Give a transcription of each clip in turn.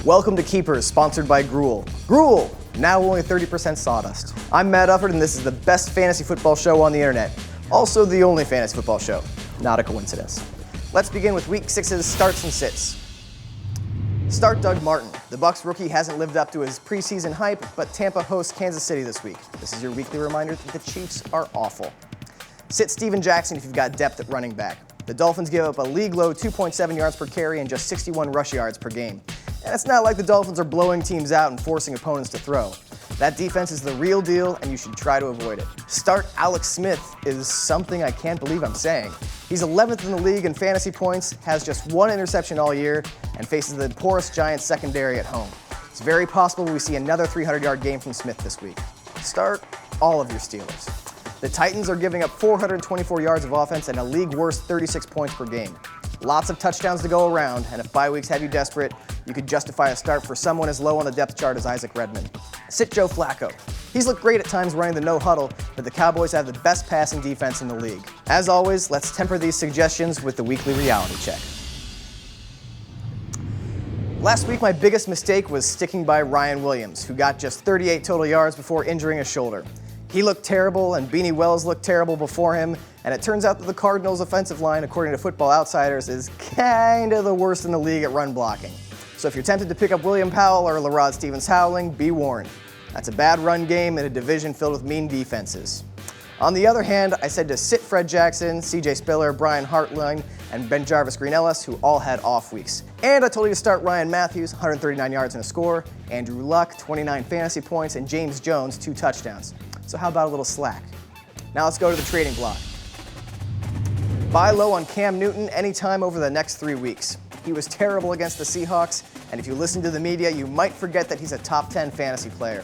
Welcome to Keepers, sponsored by Gruel. Gruel, now only 30% sawdust. I'm Matt Ufford, and this is the best fantasy football show on the internet. Also the only fantasy football show. Not a coincidence. Let's begin with Week 6's starts and sits. Start Doug Martin. The Bucs rookie hasn't lived up to his preseason hype, but Tampa hosts Kansas City this week. This is your weekly reminder that the Chiefs are awful. Sit Steven Jackson if you've got depth at running back. The Dolphins give up a league-low 2.7 yards per carry and just 61 rush yards per game. And it's not like the Dolphins are blowing teams out and forcing opponents to throw. That defense is the real deal, and you should try to avoid it. Start Alex Smith is something I can't believe I'm saying. He's 11th in the league in fantasy points, has just one interception all year, and faces the poorest Giants secondary at home. It's very possible we see another 300-yard game from Smith this week. Start all of your Steelers. The Titans are giving up 424 yards of offense and a league-worst 36 points per game. Lots of touchdowns to go around, and if bye weeks have you desperate, you could justify a start for someone as low on the depth chart as Isaac Redmond. Sit Joe Flacco. He's looked great at times running the no huddle, but the Cowboys have the best passing defense in the league. As always, let's temper these suggestions with the weekly reality check. Last week, my biggest mistake was sticking by Ryan Williams, who got just 38 total yards before injuring a shoulder. He looked terrible, and Beanie Wells looked terrible before him, and it turns out that the Cardinals' offensive line, according to Football Outsiders, is kind of the worst in the league at run blocking. So if you're tempted to pick up William Powell or LaRod Stevens-Howling, be warned. That's a bad run game in a division filled with mean defenses. On the other hand, I said to sit Fred Jackson, CJ Spiller, Brian Hartline, and Ben Jarvis Green-Ellis, who all had off weeks. And I told you to start Ryan Matthews, 139 yards and a score, Andrew Luck, 29 fantasy points, and James Jones, 2 touchdowns. So how about a little slack? Now let's go to the trading block. Buy low on Cam Newton anytime over the next 3 weeks. He was terrible against the Seahawks, and if you listen to the media, you might forget that he's a top 10 fantasy player.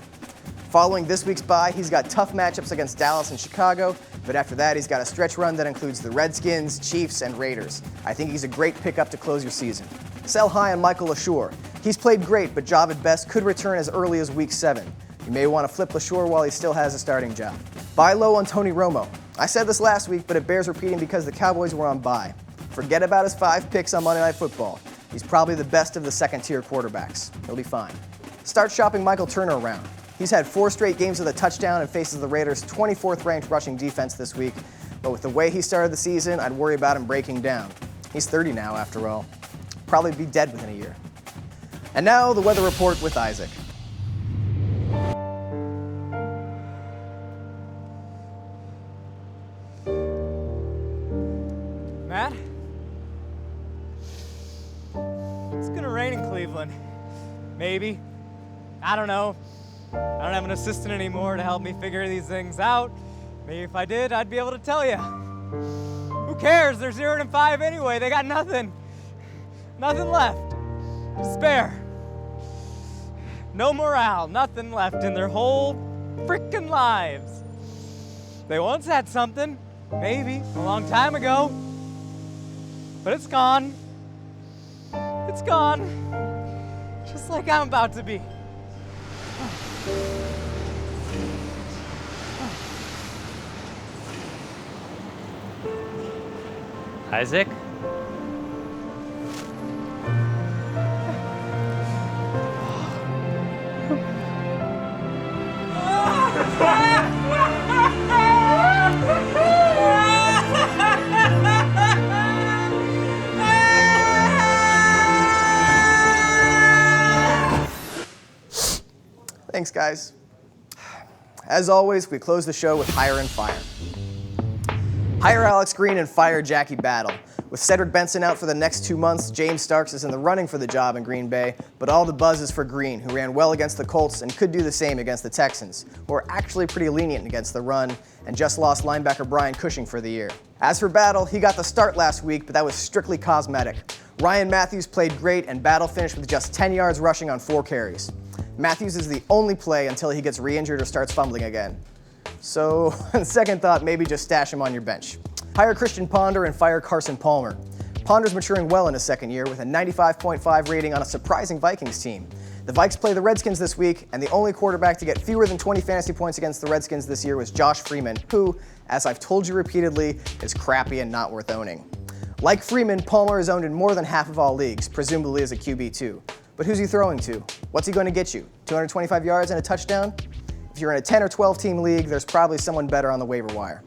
Following this week's bye, he's got tough matchups against Dallas and Chicago, but after that, he's got a stretch run that includes the Redskins, Chiefs, and Raiders. I think he's a great pickup to close your season. Sell high on Michael LaSure. He's played great, but Javid Best could return as early as week 7. You may want to flip LaSure while he still has a starting job. Buy low on Tony Romo. I said this last week, but it bears repeating because the Cowboys were on bye. Forget about his 5 picks on Monday Night Football. He's probably the best of the second-tier quarterbacks. He'll be fine. Start shopping Michael Turner around. He's had 4 straight games with a touchdown and faces the Raiders' 24th-ranked rushing defense this week. But with the way he started the season, I'd worry about him breaking down. He's 30 now, after all. Probably be dead within a year. And now, the weather report with Isaac. Matt? It's gonna rain in Cleveland. Maybe. I don't know. I don't have an assistant anymore to help me figure these things out. Maybe if I did, I'd be able to tell you. Who cares? They're 0-5 anyway. They got nothing. Nothing left. Despair. No morale. Nothing left in their whole freaking lives. They once had something. Maybe. A long time ago. But it's gone. It's gone. Just like I'm about to be. Isaac? Thanks, guys. As always, we close the show with Hire and Fire. Hire Alex Green and fire Jackie Battle. With Cedric Benson out for the next 2 months, James Starks is in the running for the job in Green Bay, but all the buzz is for Green, who ran well against the Colts and could do the same against the Texans, who are actually pretty lenient against the run and just lost linebacker Brian Cushing for the year. As for Battle, he got the start last week, but that was strictly cosmetic. Ryan Matthews played great, and Battle finished with just 10 yards rushing on 4 carries. Matthews is the only play until he gets re-injured or starts fumbling again. So, on second thought, maybe just stash him on your bench. Hire Christian Ponder and fire Carson Palmer. Ponder's maturing well in his second year with a 95.5 rating on a surprising Vikings team. The Vikes play the Redskins this week, and the only quarterback to get fewer than 20 fantasy points against the Redskins this year was Josh Freeman, who, as I've told you repeatedly, is crappy and not worth owning. Like Freeman, Palmer is owned in more than half of all leagues, presumably as a QB2. But who's he throwing to? What's he going to get you? 225 yards and a touchdown? If you're in a 10 or 12 team league, there's probably someone better on the waiver wire.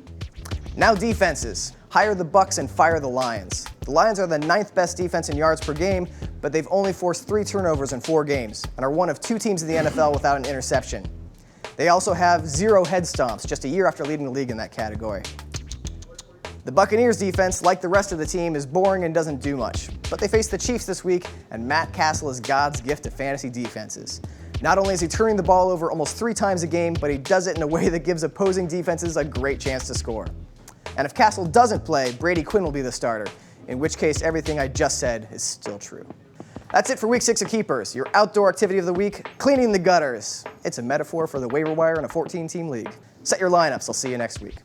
Now defenses. Hire the Bucks and fire the Lions. The Lions are the 9th best defense in yards per game, but they've only forced 3 turnovers in 4 games and are one of 2 teams in the NFL without an interception. They also have 0 head stomps, just a year after leading the league in that category. The Buccaneers defense, like the rest of the team, is boring and doesn't do much. But they face the Chiefs this week, and Matt Castle is God's gift to fantasy defenses. Not only is he turning the ball over almost 3 times a game, but he does it in a way that gives opposing defenses a great chance to score. And if Castle doesn't play, Brady Quinn will be the starter, in which case everything I just said is still true. That's it for Week 6 of Keepers, your outdoor activity of the week, cleaning the gutters. It's a metaphor for the waiver wire in a 14-team league. Set your lineups. I'll see you next week.